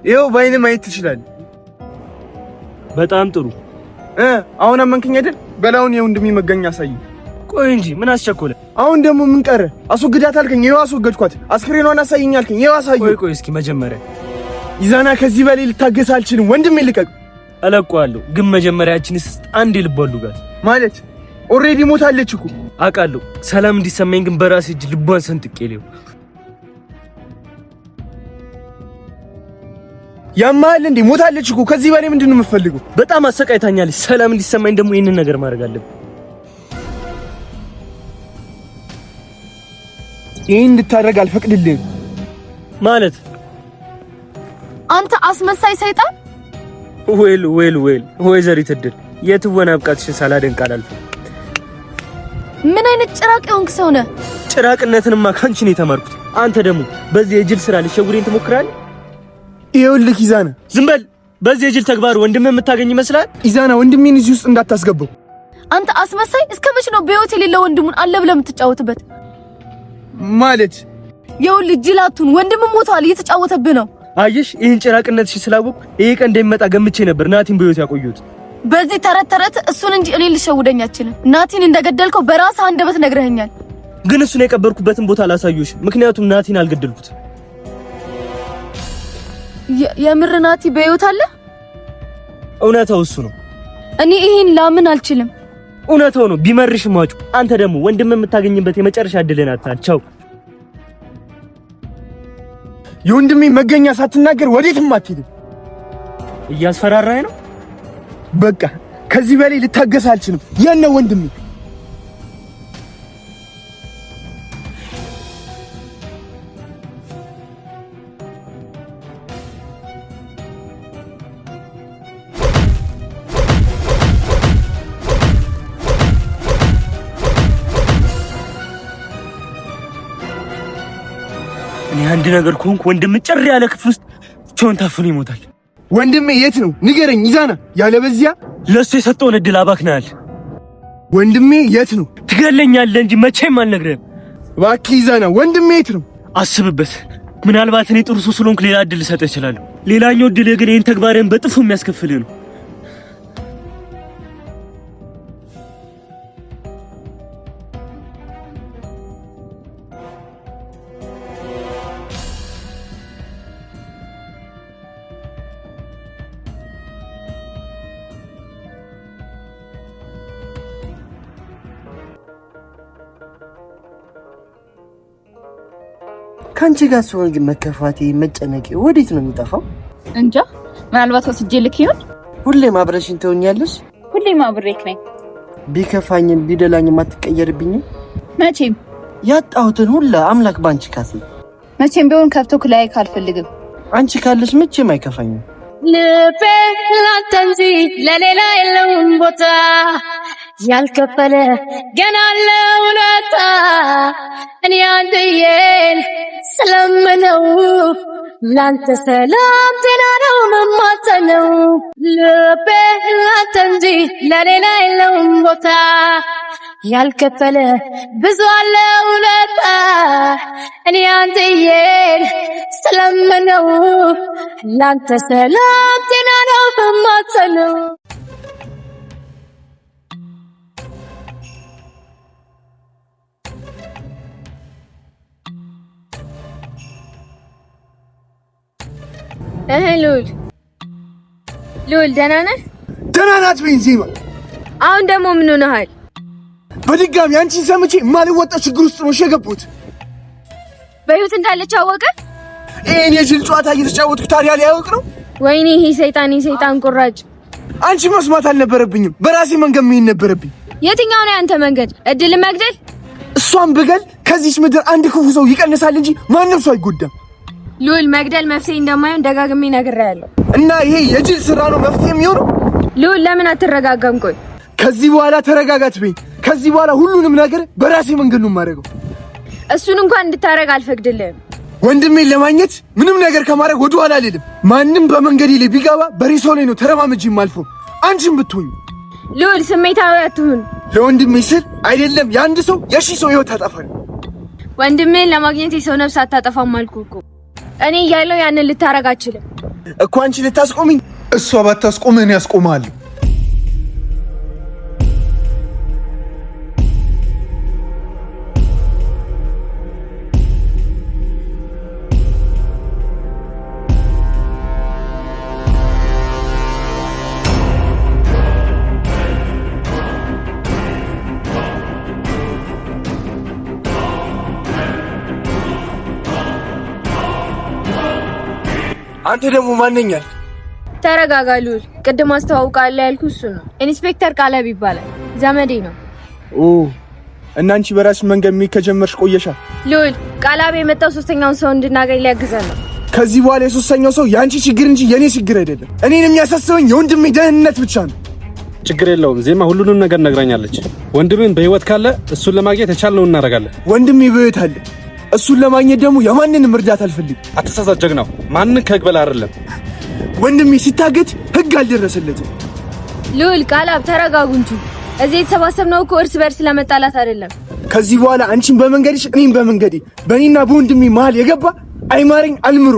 ይኸው ባይኔ ማየት ትችላለህ። በጣም ጥሩ። አሁን አመንከኝ አይደል? በላውን የወንድሜ መገኛ አሳይ። ቆይ እንጂ ምን አስቸኮለ? አሁን ደግሞ ምን ቀረ? አስወግዳት አልከኝ፣ ይኸው አስወገድኳት። አስክሬኗን አሳይኝ አልከኝ፣ ይኸው አሳየሁ። ቆይ እስኪ መጀመሪያ ኢዛና፣ ከዚህ በላይ ልታገስ አልችልም። ወንድሜ ልቀቅ። እለቀዋለሁ፣ ግን መጀመሪያችንስ አንዴ ልቧሉ ጋር ማለት ኦሬዲ ሞታለች እኮ አውቃለሁ። ሰላም እንዲሰማኝ ግን በራሴ እጅ ልቧን ሰንጥቄ ሊው ያማል እንዴ? ሞታለች እኮ። ከዚህ በላይ ምንድነው የምትፈልገው? በጣም አሰቃይታኛለች። ሰላም እንዲሰማኝ ደግሞ ይሄንን ነገር ማድረግ አለብኝ። ይሄን እንድታደርግ አልፈቅድልህም። ማለት አንተ አስመሳይ ሰይጣን። ወይል ወይዘሪት እድል የትወና ብቃትሽን ሳላደንቅ አላልፍም። ምን አይነት ጭራቅ የሆንክ ሰው ነህ? ጭራቅነትንማ ካንቺ ነው የተማርኩት። አንተ ደግሞ በዚህ የጅል ስራ ልትሸውሬን ትሞክራለህ? ይኸውልህ ኢዛና፣ ዝም በል። በዚህ የጅል ተግባር ወንድምህ የምታገኝ ይመስላል? ኢዛና፣ ወንድሜን እዚህ ውስጥ እንዳታስገባው። አንተ አስመሳይ፣ እስከ መቼ ነው በህይወት የሌለው ወንድሙን አለ ብለህ የምትጫወትበት? ማለት ይኸውልህ ጅላቱን ወንድም ሞቷል፣ እየተጫወተብህ ነው። አየሽ፣ ይህን ጭራቅነትሽ ስላወቅሁ ይሄ ቀን እንደሚመጣ ገምቼ ነበር ናቲን በህይወት ያቆየሁት። በዚህ ተረት እሱን እንጂ እኔን ልሸውደኝ አትችልም። ናቲን እንደገደልከው በራስህ አንደበት ነግረኸኛል። ግን እሱን የቀበርኩበትን ቦታ አላሳየሁሽ፣ ምክንያቱም ናቲን አልገደልኩት። የምር ናቲ በህይወት አለ? እውነታው እሱ ነው። እኔ ይሄን ላምን አልችልም። እውነታው ነው። ቢመርሽም ዋጩ። አንተ ደግሞ ወንድም የምታገኝበት የመጨረሻ እድልን አታል። ቻው። የወንድሜ መገኛ ሳትናገር ወዴትም አትሄድም። እያስፈራራኝ ነው። በቃ ከዚህ በላይ ልታገስ አልችልም። የነ ወንድሜ እኔ አንድ ነገር ኮንኩ ወንድም ጭር ያለ ክፍል ውስጥ ቾን ታፍኖ ይሞታል። ወንድሜ የት ነው ንገረኝ ኢዛና፣ ያለበዚያ ለሱ የሰጠውን እድል አባክናል። ወንድሜ የት ነው? ትገለኛለህ እንጂ መቼም አልነግርህም። እባክህ ኢዛና፣ ወንድሜ የት ነው? አስብበት። ምናልባት እኔ ጥሩ ሰው ስለሆንኩ ሌላ እድል ልሰጥህ እችላለሁ። ሌላኛው እድል ግን ይሄን ተግባርህን በጥፉ የሚያስከፍልህ ነው። ካንቺ ጋር ሲሆን ግን መከፋቴ መጨነቄ ወዴት ነው የሚጠፋው? እንጃ። ምናልባት ወስጄ ልክ ይሆን? ሁሌም አብረሽኝ ትሆኛለሽ? ሁሌም አብሬክ ነኝ። ቢከፋኝም ቢደላኝም አትቀየርብኝም? መቼም። ያጣሁትን ሁላ አምላክ ባንቺ ካሰ መቼም ቢሆን ከፍቶ ክላይ ካልፈልግም። አንቺ ካለሽ መቼም አይከፋኝም። ልቤ ላንተ እንጂ ለሌላ የለውም ቦታ፣ ያልከፈለ ገና ለውለታ እኔ አንድዬን ስለምነው ላንተ ሰላም ጤና ነው መማጸነው። ልቤ ላንተ እንጂ ለሌላ የለውም ቦታ፣ ያልከፈለ ብዙ አለ ውለታ እኔ አንድዬን ስለምነው ላንተ ሰላም ጤና ነው መማጸነው። ሉል ደህና ነህ? ደህና ናት ቤንዚማ። አሁን ደግሞ ምን ሆነሃል? በድጋሚ አንቺን ሰምቼ የማልወጣ ችግር ውስጥ ነው የገባሁት። በህይወት እንዳለች አወቀ? ይሄን የጅል ጨዋታ እየተጫወትኩ ታዲያ ሊያውቅ ነው? ወይኔ ይሄ ሰይጣን ቁራጭ። አንቺ መስማት አልነበረብኝም፣ በራሴ መንገድ መሄድ ነበረብኝ። የትኛው ነው ያንተ መንገድ? እድል መግደል? እሷን ብገል ከዚህች ምድር አንድ ክፉ ሰው ይቀንሳል እንጂ ማንም ሰው አይጎዳም። ሉል መግደል መፍትሄ እንደማይሆን ደጋግሜ ነግሬሃለሁ። እና ይሄ የጅል ስራ ነው መፍትሄ የሚሆነው? ሉል ለምን አትረጋጋም? ቆይ ከዚህ በኋላ ተረጋጋት በይ። ከዚህ በኋላ ሁሉንም ነገር በራሴ መንገድ ነው የማደርገው። እሱን እንኳን እንድታረግ አልፈቅድልህም። ወንድሜን ለማግኘት ምንም ነገር ከማድረግ ወደ ኋላ አልልም። ማንም በመንገዴ ላይ ቢገባ በሬሳው ላይ ነው ተረማምጄ የማልፈው። አንቺም ብትሆኝ ሉል ስሜታዊ አትሁን። ለወንድሜ ስል አይደለም የአንድ ሰው የሺህ ሰው ህይወት አጠፋለሁ። ወንድሜን ለማግኘት የሰው ነፍስ አታጠፋም አልኩህ እኮ። እኔ እያለሁ ያንን ልታረግ አትችልም እኮ። አንቺ ልታስቆሚኝ? እሷ ባታስቆም እኔ ያስቆማለሁ። አንተ ደግሞ ማንኛል? ተረጋጋ ሉል። ቅድም አስተዋውቃለሁ ያልኩ እሱ ነው። ኢንስፔክተር ቃላብ ይባላል። ዘመዴ ነው። ኦ እና አንቺ በራስሽ መንገድ ከጀመርሽ ቆየሻል። ሉል ቃላብ የመጣው ሶስተኛውን ሰው እንድናገኝ ሊያግዘን ነው። ከዚህ በኋላ የሶስተኛው ሰው ያንቺ ችግር እንጂ የኔ ችግር አይደለም። እኔን የሚያሳስበኝ የወንድሜ ደህንነት ብቻ ነው። ችግር የለውም ዜማ ሁሉንም ነገር ነግራኛለች። ወንድሜን በህይወት ካለ እሱን ለማግኘት የቻልነው እናደርጋለን። ወንድሜ በህይወት አለ። እሱን ለማግኘት ደግሞ የማንንም እርዳታ አልፈልግም። አትሳሳት ጀግናው፣ ማንን ከህግ በላይ አይደለም። ወንድሜ ሲታገት ህግ አልደረሰለትም። ሉል ቃላብ ተረጋጉ እንጂ እዚህ የተሰባሰብነው እኮ እርስ በርስ ለመጣላት አይደለም። ከዚህ በኋላ አንቺን በመንገድሽ እኔም በመንገዴ በእኔና በወንድሜ መሀል የገባ አይማረኝ አልምሮ።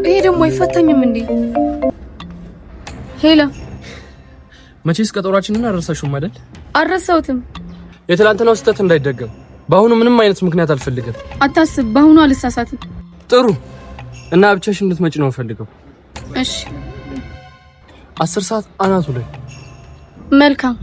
ይሄ ደግሞ አይፈታኝም እንዴ? ሄሎ፣ መቼስ ቀጠሯችንን አረሳሽውም አይደል? አልረሳሁትም። የትላንትናው ስህተት እንዳይደገም በአሁኑ ምንም አይነት ምክንያት አልፈልግም። አታስብ፣ በአሁኑ አልሳሳትም። ጥሩ። እና ብቻሽን እንድትመጪ ነው ፈልገው። እሺ፣ 10 ሰዓት አናቱ ላይ። መልካም።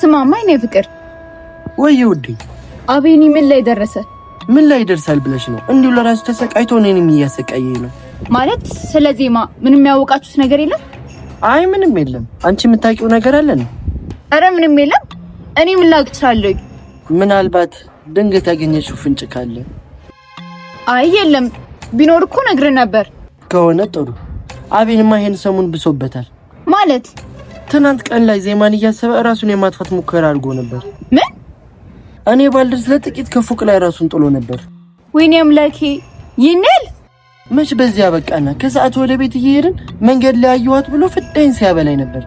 ስማማ የኔ ፍቅር። ወይ ውዴ፣ አቤኒ ምን ላይ ደረሰ? ምን ላይ ይደርሳል ብለሽ ነው? እንዲሁ ለራሱ ተሰቃይቶ እኔንም እያሰቃየኝ ነው። ማለት ስለ ዜማ ምንም ያወቃችሁት ነገር የለም? አይ ምንም የለም። አንቺ የምታውቂው ነገር አለ ነው? አረ ምንም የለም። እኔ ምን ላውቅ እችላለሁ? ምናልባት ድንገት ያገኘሽው ፍንጭ ካለ። አይ የለም፣ ቢኖር እኮ ነግረን ነበር። ከሆነ ጥሩ። አቤንማ ይሄን ሰሞን ብሶበታል። ማለት ትናንት ቀን ላይ ዜማን እያሰበ ራሱን የማጥፋት ሙከራ አድርጎ ነበር። ምን? እኔ ባልደርስ ለጥቂት ከፎቅ ላይ ራሱን ጥሎ ነበር። ወይኔ አምላኬ! ይነል መች በዚያ በቃና ከሰዓት ወደ ቤት እየሄድን መንገድ ላይ አየኋት ብሎ ፍዳይን ሲያበላኝ ነበር።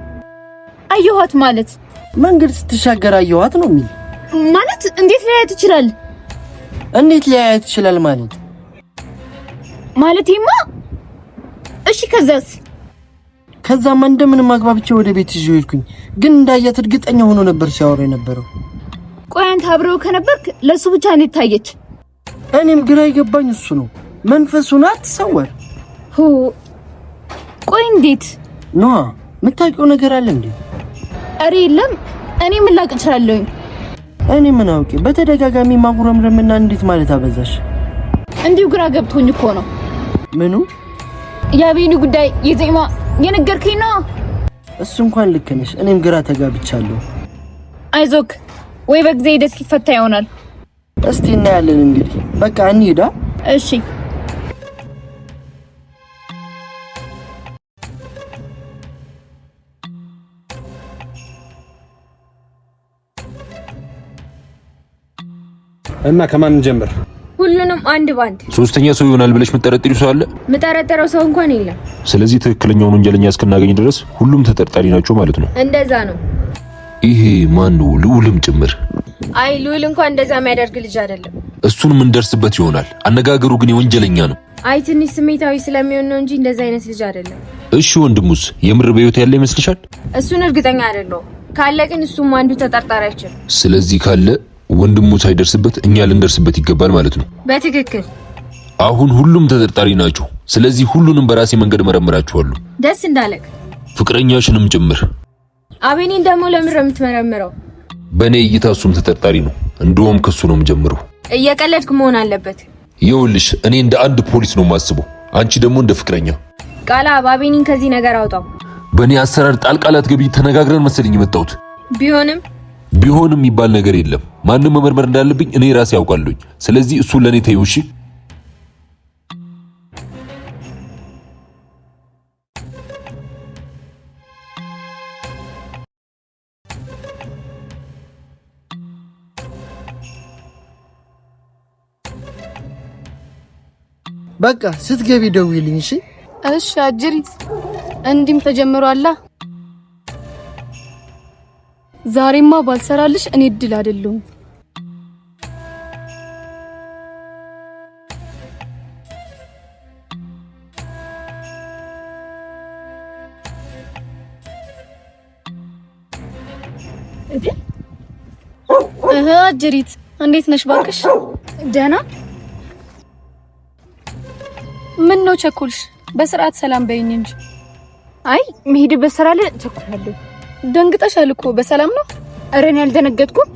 አየኋት ማለት መንገድ ስትሻገር አየኋት ነው የሚል ማለት? እንዴት ሊያያት ይችላል? እንዴት ሊያያት ይችላል ማለት ማለቴማ። እሺ ከዛስ? ከዛማ እንደምንም አግባብቼ ወደ ቤት ይዤ ሄድኩኝ። ግን እንዳያት እርግጠኛ ሆኖ ነበር ሲያወራ የነበረው። ቆይ አንተ አብረው ከነበርክ ለሱ ብቻ እንዴት ታየች? እኔም ግራ ይገባኝ እሱ ነው። መንፈሱን አትሰወር። ቆይ እንዴት ነው? የምታውቂው ነገር አለ እንዴ? አሬ የለም። እኔ ምን ላቅ እችላለሁ? እኔ ምን አውቄ። በተደጋጋሚ ማጉረምረምና እንዴት ማለት አበዛሽ? እንዲሁ ግራ ገብቶኝ እኮ ነው። ምኑ? የአቤኒ ጉዳይ የዜማ የነገርከኝ ነው። እሱ እንኳን ልክ ነሽ። እኔም ግራ ተጋብቻለሁ። አይዞክ፣ ወይ በጊዜ ሂደት ይፈታ ይሆናል። እስቲ እናያለን እንግዲህ። በቃ እንሂዳ። እሺ እና ከማን እንጀምር? ሁሉንም አንድ ባንድ። ሶስተኛ ሰው ይሆናል ብለሽ የምትጠረጥሪው ሰው አለ? የምጠረጥረው ሰው እንኳን የለም። ስለዚህ ትክክለኛውን ወንጀለኛ እስክናገኝ ድረስ ሁሉም ተጠርጣሪ ናቸው ማለት ነው። እንደዛ ነው። ይሄ ማን ነው? ልዑልም ጭምር? አይ ልዑል እንኳን እንደዛ የሚያደርግ ልጅ አይደለም። እሱንም እንደርስበት ይሆናል። አነጋገሩ ግን የወንጀለኛ ነው። አይ ትንሽ ስሜታዊ ስለሚሆን ነው እንጂ እንደዛ አይነት ልጅ አይደለም። እሺ ወንድሙስ የምር በህይወት ያለ ይመስልሻል? እሱን እርግጠኛ አይደለሁም። ካለ ግን እሱም አንዱ ተጠርጣሪያችን። ስለዚህ ካለ ወንድሙ ሳይደርስበት እኛ ልንደርስበት ይገባል ማለት ነው። በትክክል። አሁን ሁሉም ተጠርጣሪ ናቸው። ስለዚህ ሁሉንም በራሴ መንገድ መረምራቸዋለሁ። ደስ እንዳለክ። ፍቅረኛሽንም ጭምር። አቤኒን ደግሞ ለምን ነው የምትመረምረው? በእኔ እይታ እሱም ተጠርጣሪ ነው። እንደውም ከሱ ነው የምጀምረው። እየቀለድክ መሆን አለበት። ይኸውልሽ እኔ እንደ አንድ ፖሊስ ነው የማስበው፣ አንቺ ደግሞ እንደ ፍቅረኛ። ቃላብ አቤኒን ከዚህ ነገር አውጣው። በእኔ አሰራር ጣልቃላት ገቢ ተነጋግረን መሰለኝ የመጣሁት። ቢሆንም የሚባል ነገር የለም። ማንም መመርመር እንዳለብኝ እኔ ራሴ ያውቃለሁኝ። ስለዚህ እሱ ለኔ ተይው። እሺ በቃ ስትገቢ ደውይልኝ እሺ? እሺ አጅሪት እንዲም ተጀምሯላ። ዛሬማ ባልሰራልሽ እኔ እድል አይደለም። አጅሪት እንዴት ነሽ ባክሽ? ደህና። ምን ነው ቸኩልሽ? በስርዓት ሰላም በይኝ እንጂ። አይ መሄድ በስራ ላይ ቸኩላለሁ። ደንግጠሻል እኮ። በሰላም ነው? ኧረ እኔ አልደነገጥኩም።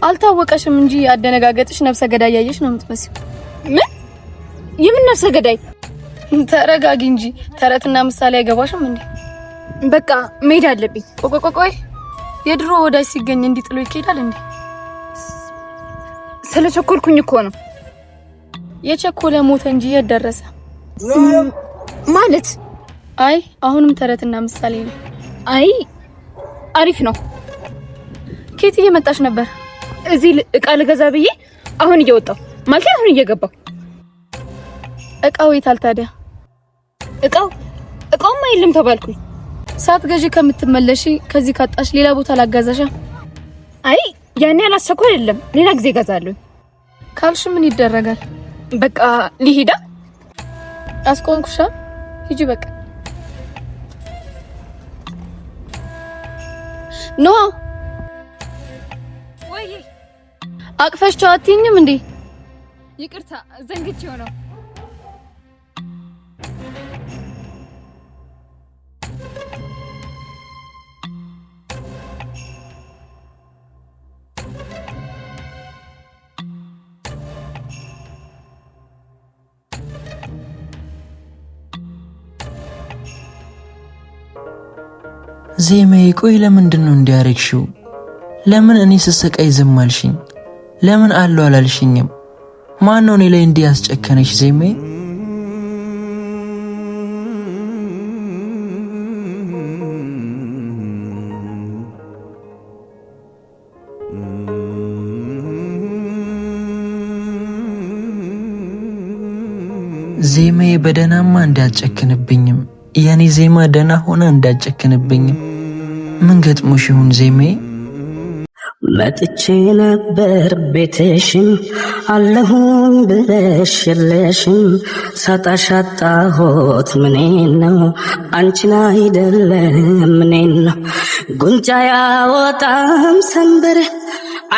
አልታወቀሽም እንጂ አደነጋገጥሽ ነፍሰ ገዳይ ያየሽ ነው የምትመስለው። ምን? የምን ነፍሰ ገዳይ? ተረጋጊ እንጂ ተረትና ምሳሌ አይገባሽም እንዴ? በቃ መሄድ አለብኝ። ቆይ የድሮ ወዳጅ ሲገኝ እንዲጥሎ ይኬዳል እንዴ? ስለቸኮልኩኝ እኮ ነው። የቸኮለ ሞተ እንጂ የደረሰ ማለት። አይ አሁንም ተረትና ምሳሌ ነው። አይ አሪፍ ነው። ኬት እየመጣሽ ነበር? እዚህ እቃ ልገዛ ብዬ አሁን እየወጣሁ ማለት አሁን እየገባሁ። እቃው የታል ታዲያ? እቃውማ የለም ተባልኩኝ። ሳትገዢ ከምትመለሺ ከዚህ ካጣሽ ሌላ ቦታ ላጋዛሻ። አይ ያኔ አላስቸኳይ አይደለም፣ ሌላ ጊዜ እገዛለሁ ካልሽ ምን ይደረጋል? በቃ ሊሄዳ አስቆምኩሻ። ሂጂ በቃ። ኖ ወይ አቅፈሽ ቻውቲኝም እንዴ? ይቅርታ ዘንግቼው ነው። ዜማዬ ቆይ ለምንድን ነው እንዲያረግሽው? ለምን እኔ ስሰቃይ ዝም አልሽኝ? ለምን አለው አላልሽኝም? ማን ነው እኔ ላይ እንዲህ ያስጨከነሽ ዜማዬ? ዜማዬ በደናማ እንዳጨክንብኝም የኔ ዜማ ደና ሆነ እንዳጨክንብኝም ምን ገጥሞሽ ይሁን ዜማዬ? መጥቼ ነበር ቤትሽን አለሁኝ ብለሽ የለሽም። ሳጣሽ አጣሁት ምኔን ነው አንቺን አይደለም ምኔን ነው። ጉንጫ ያወጣም ሰንበር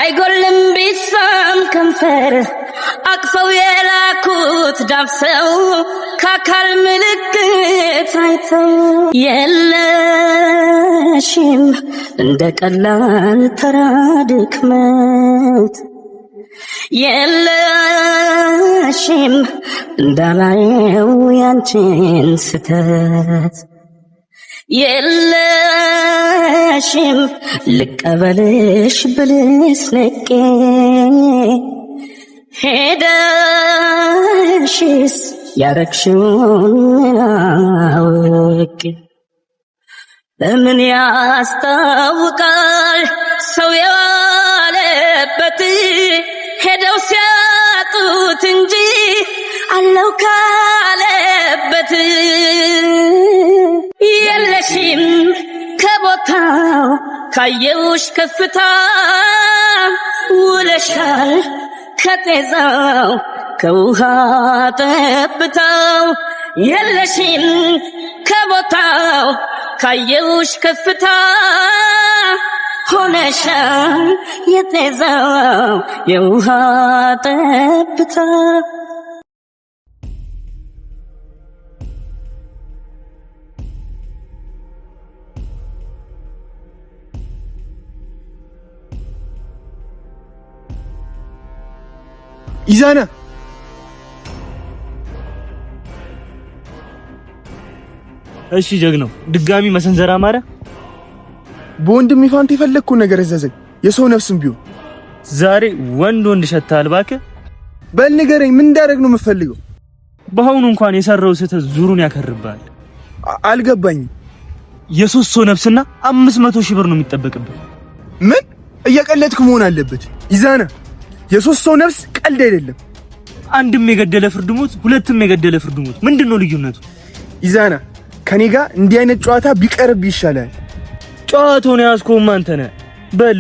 አይጎልም ቢሳም ከንፈር አቅፈው የላኩት ዳብሰው ከአካል ምልክት አይተው የለሽም እንደ ቀላል ተራ ድክመት የለሽም እንዳላየው ያንቺን ስተት የለሽም ልቀበልሽ ብልስ ነቄ ሄደሽስ ያረግሽውን አውቄ በምን ያስታውቃል ሰው የዋለበት ሄደው ሲያጡት እንጂ አለው ካለበት የለሽም ከቦታው ካየውሽ ከፍታ ውለሻል ከጤዛው ከውሃ ጠብታው የለሽም ከቦታው ካየውሽ ከፍታ ሆነሻል የጤዛው የውሃ ጠብታ። ኢዛና እሺ ጀግናው ድጋሚ መሰንዘር አማረ። በወንድም ይፋንት የፈለግኩ ነገር እዘዘኝ፣ የሰው ነፍስም ቢሆን ዛሬ ወንድ ሸታል ባከ። በል ንገረኝ፣ ምን እንዳደረግ ነው የምፈልገው? በአሁኑ እንኳን የሰራው ስህተት ዙሩን ያከርባል። አልገባኝም። የሶስት ሰው ነፍስና 500 ሺህ ብር ነው የሚጠበቅብህ። ምን እየቀለድክ መሆን አለበት ኢዛና? የሶስት ሰው ነፍስ ቀልድ አይደለም። አንድም የገደለ ፍርድ ሞት፣ ሁለትም የገደለ ፍርድ ሞት። ምንድነው ልዩነቱ? ኢዛና ከኔ ጋር እንዲህ አይነት ጨዋታ ቢቀርብ ይሻላል። ጨዋታውን ያዝከውማ አንተ ነህ።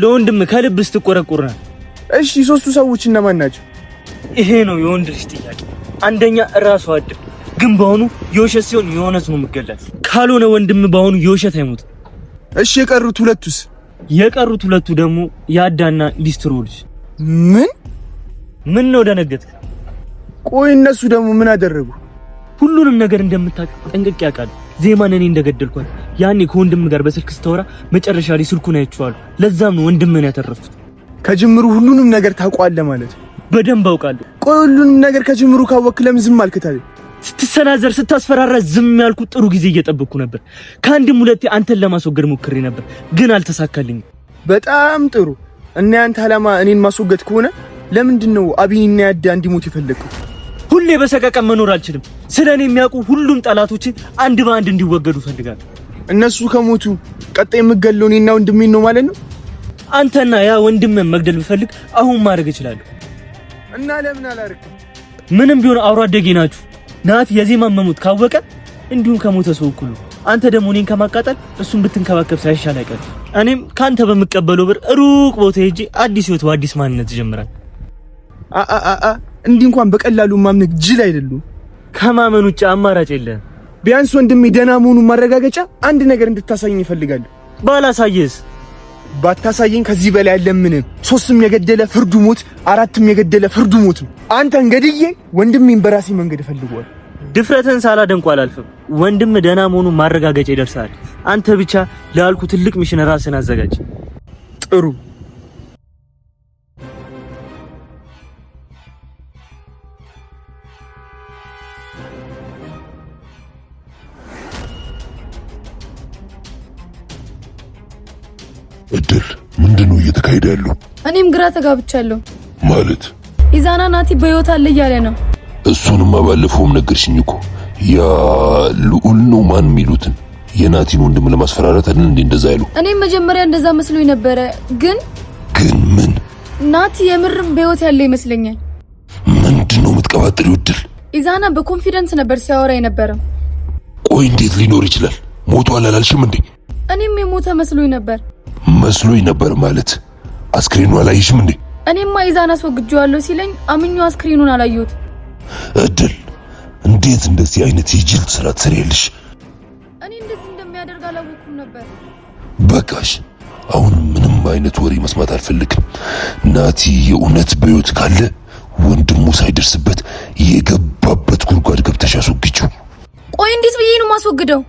ለወንድም ከልብ ስትቆረቆርና። እሺ ሶስቱ ሰዎች እነማን ናቸው? ይሄ ነው የወንድ ልጅ ጥያቄ። አንደኛ ራሱ አድም ግን በአሁኑ የውሸት ሲሆን የእውነት ነው የምገላት። ካልሆነ ወንድም በአሁኑ የውሸት አይሞት። እሺ የቀሩት ሁለቱስ? የቀሩት ሁለቱ ደግሞ የአዳና ሊስትሮ ልጅ። ምን ነው ደነገጥክ? ቆይ እነሱ ደግሞ ምን አደረጉ? ሁሉንም ነገር እንደምታውቅ ጠንቅቄ ያውቃሉ። ዜማን እኔ እንደገደልኳት ያኔ ከወንድም ጋር በስልክ ስታወራ መጨረሻ ላይ ስልኩን አይቼዋለሁ። ለዛም ነው ወንድምን ያተረፍኩት። ከጅምሩ ሁሉንም ነገር ታውቃለህ ማለት? በደንብ አውቃለሁ። ቆይ ሁሉንም ነገር ከጅምሩ ካወቅክ ለምን ዝም አልክ ታዲያ? ስትሰናዘር ስታስፈራራ ዝም ያልኩት ጥሩ ጊዜ እየጠበቅኩ ነበር። ከአንድም ሁለቴ አንተን ለማስወገድ ሞክሬ ነበር ግን አልተሳካልኝም። በጣም ጥሩ። እና ያንተ ዓላማ እኔን ማስወገድ ከሆነ ለምንድነው አቢይና ያዳ እንዲሞት የፈለግከው? ሁሌ በሰቀቀን መኖር አልችልም። ስለኔ የሚያውቁ ሁሉም ጠላቶች አንድ በአንድ እንዲወገዱ ፈልጋለሁ። እነሱ ከሞቱ ቀጣይ የምገለው እኔና ወንድሜን ነው ማለት ነው? አንተና ያ ወንድምን መግደል ብፈልግ አሁን ማድረግ እችላለሁ። እና ለምን አላረክም? ምንም ቢሆን አብሮ አደጌ ናችሁ። ናቲ የዜማን መሞት ካወቀ እንዲሁም ከሞተ ሰው እኩል። አንተ ደግሞ እኔን ከማቃጠል እሱን ብትንከባከብ ሳይሻል አይቀርም። እኔም ካንተ በመቀበለው ብር ሩቅ ቦታ ሄጄ አዲስ ህይወት በአዲስ ማንነት ይጀምራል። እንዲህ እንኳን በቀላሉ ማምነክ ጅል አይደሉም። ከማመን ውጭ አማራጭ የለም። ቢያንስ ወንድሜ ደህና መሆኑን ማረጋገጫ አንድ ነገር እንድታሳየኝ እፈልጋለሁ። ባላሳየስ? ባታሳየኝ ከዚህ በላይ አይለምንም። 3ም የገደለ ፍርዱ ሞት፣ 4ም የገደለ ፍርዱ ሞት ነው። አንተን ገድዬ ወንድሜን በራሴ መንገድ እፈልገዋል። ድፍረትን ሳላደንቁ አላልፍም። ወንድም ደህና መሆኑን ማረጋገጫ ይደርሳል። አንተ ብቻ ላልኩ ትልቅ ሚሽን ራስን አዘጋጅ። ጥሩ። እድል ምንድነው እየተካሄደ ያለው? እኔም ግራ ተጋብቻለሁ። ማለት ኢዛና ናቲ በህይወት አለ እያለ ነው። እሱንማ ባለፈውም ነገርሽኝ እኮ። ያ ልዑል ነው ማን የሚሉትን የናቲን ወንድም ለማስፈራራት አይደል እንዴ እንደዛ ያሉ? እኔም መጀመሪያ እንደዛ መስሎኝ ነበረ። ግን ምን ናቲ የምርም በህይወት ያለ ይመስለኛል። ምንድነው የምትቀባጥሪው እድል? ኢዛና በኮንፊደንስ ነበር ሲያወራ የነበረው። ቆይ እንዴት ሊኖር ይችላል? ሞቷል አላልሽም እንዴ? እኔም የሞተ መስሎኝ ነበር ማለት አስክሬኑ አላየሽም እንዴ? እኔማ ኢዛና አስወግጄዋለሁ ሲለኝ አምኜው አስክሬኑን አላየሁት። እድል እንዴት እንደዚህ አይነት የጅል ስራ ትሰሪያለሽ? እኔ እንደዚህ እንደሚያደርግ አላወኩም ነበር። በቃሽ፣ አሁን ምንም አይነት ወሬ መስማት አልፈልግም። ናቲ የእውነት በህይወት ካለ ወንድሙ ሳይደርስበት የገባበት ጉድጓድ ገብተሽ አስወግጂው። ቆይ እንዴት ብዬ ነው ማስወግደው?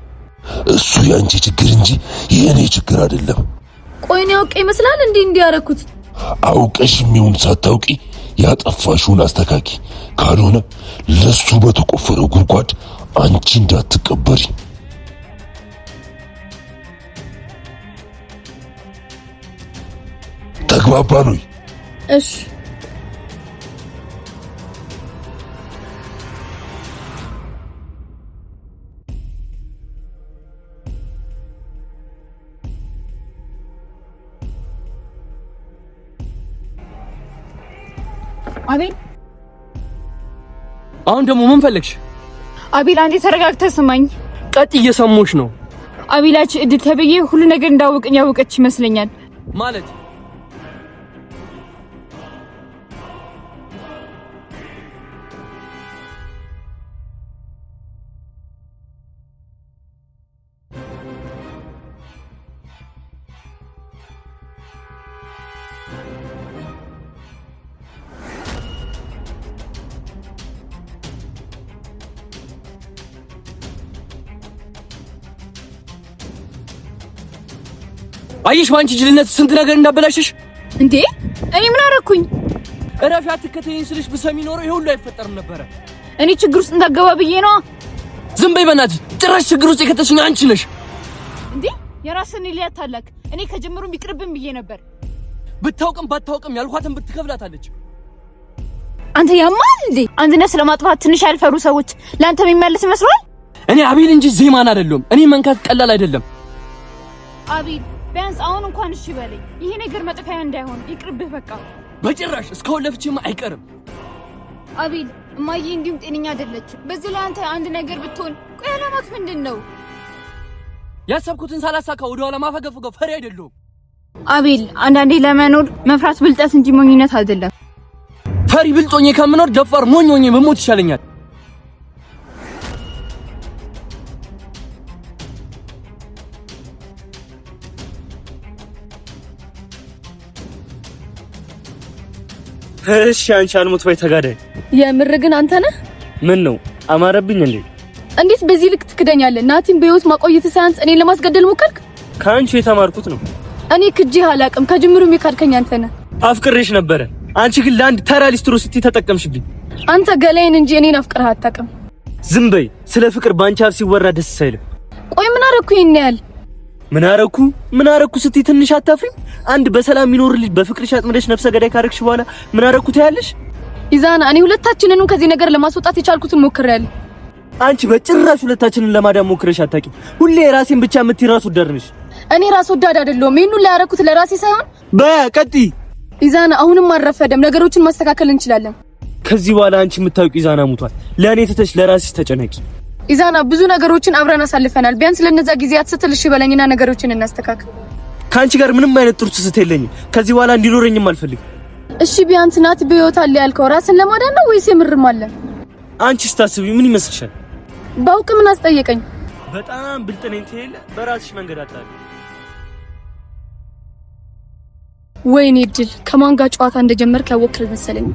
እሱ ያንቺ ችግር እንጂ የኔ ችግር አይደለም። ቆይ ነው አውቄ ይመስላል እንዴ እንዲያረኩት? አውቀሽም ይሁን ሳታውቂ ያጠፋሽውን አስተካኪ። ካልሆነ ለሱ በተቆፈረው ጉድጓድ አንቺ እንዳትቀበሪ። ተግባባን ወይ? እሺ። አቤል፣ አሁን ደግሞ ምን ፈለግሽ? አቤል አንዴ ተረጋግተህ ስማኝ። ቀጥ እየሰሙሽ ነው። አቤላች እድል ተብዬ ሁሉ ነገር እንዳወቅኝ ያወቀች ይመስለኛል። ማለት አየሽ ባንቺ ጅልነት ስንት ነገር እንዳበላሽሽ። እንዴ እኔ ምን አደረኩኝ? እረፊ አትከተይኝ ስልሽ ብሰሚ ኖሮ ይሄ ሁሉ አይፈጠርም ነበር። እኔ ችግር ውስጥ እንዳገባ ብዬ ነው። ዝም በይ በእናትሽ። ጭራሽ ችግር ውስጥ የከተሽኝ አንቺ ነሽ። እንዴ የራስን ሊያት ታላክ። እኔ ከጀመሩም ይቅርብም ብዬ ነበር። ብታውቅም ባታውቅም ያልኳትን ብትከፍላታለች። አንተ ያማል እንዴ? አንድነት ስለማጥፋት ትንሽ ያልፈሩ ሰዎች ለአንተ የሚመለስ ይመስላል። እኔ አቤል እንጂ ዜማን አይደለም። እኔ መንካት ቀላል አይደለም። አቤል ቢያንስ አሁን እንኳን እሺ በለኝ። ይሄ ነገር መጥፊያ እንዳይሆን ይቅርብህ በቃ። በጭራሽ እስካሁን ለፍቼማ አይቀርም። አቤል እማዬ እንዲሁም ጤነኛ አይደለችም። በዚህ ላይ አንተ አንድ ነገር ብትሆን ቆይ አላማት ምንድነው? ያሰብኩትን ሳላሳካ ወደ ኋላ ማፈገፍገው ፈሪ አይደለሁም። አቤል አንዳንዴ ለመኖር መፍራት ብልጠት እንጂ ሞኝነት አይደለም። ፈሪ ብልጦኝ ከምኖር ደፋር ሞኞኝ በሞት ይሻለኛል። እሺ አንቺ አልሞት ባይ ተጋዳይ የምር ግን አንተ ነህ? ምን ነው አማረብኝ እንዴ? እንዴት በዚህ ልክ ትክደኛለህ? ናቲን በህይወት ማቆየት ሳያንስ እኔን ለማስገደል ሞከርክ? ካንቺ የተማርኩት ነው። እኔ ክጄህ አላቅም። ከጅምሩም የካድከኝ አንተ ነህ። አፍቅሬሽ ነበረ። አንቺ ግን ለአንድ ተራ ሊስትሮ ስትይ ተጠቀምሽብኝ። አንተ ገላዬን እንጂ እኔን አፍቅረህ አታውቅም። ዝም በይ። ስለ ፍቅር ባንቺ አፍ ሲወራ ደስ አይልም። ቆይ ምን አረኩ ይሄን ያህል? ምን አረኩ ስትይ ትንሽ አታፍሪም? አንድ በሰላም የሚኖር ልጅ በፍቅርሽ አጥምደሽ ነፍሰ ገዳይ ካረክሽ በኋላ ምን አረኩ ታያለሽ? ኢዛና እኔ ሁለታችንንም ከዚህ ነገር ለማስወጣት የቻልኩትን ሞክሬያለሁ። አንቺ በጭራሽ ሁለታችንን ለማዳን ሞክረሽ አታውቂም። ሁሌ ራሴን ብቻ የምትራሱ ደርንሽ። እኔ ራስ ወዳድ አይደለሁም። ይሄን ሁሉ ያረኩት ለራሴ ሳይሆን በቀጢ ኢዛና አሁንም አልረፈደም። ነገሮችን ማስተካከል እንችላለን። ከዚህ በኋላ አንቺ የምታውቂው ኢዛና ሙቷል። ለእኔ ትተሽ ለራስሽ ተጨነቂ። ኢዛና ብዙ ነገሮችን አብረን አሳልፈናል። ቢያንስ ለነዛ ጊዜያት ስትል እሺ በለኝና ነገሮችን እናስተካክል። ከአንቺ ጋር ምንም አይነት ጥሩ ትዝታ የለኝም። ከዚህ በኋላ እንዲኖረኝም አልፈልግም። እሺ ቢያንስ ናቲ በህይወት አለ ያልከው ራስን ለማዳን ነው ወይስ የምርም አለ? አንቺ ስታስቢ ምን ይመስልሻል? ባውቅ ምን አስጠየቀኝ? በጣም ብልጥ ነኝ ትይል በራስሽ መንገድ አጣለ። ወይኔ ድል ከማን ጋር ጨዋታ እንደጀመርክ ያወቅህ መሰለኝ።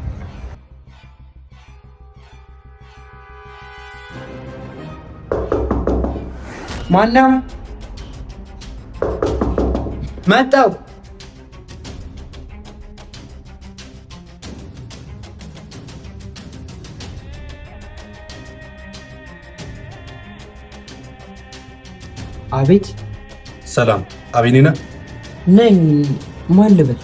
ማናም መጣው አቤት ሰላም አቤኔና ነኝ። ማን ልበል?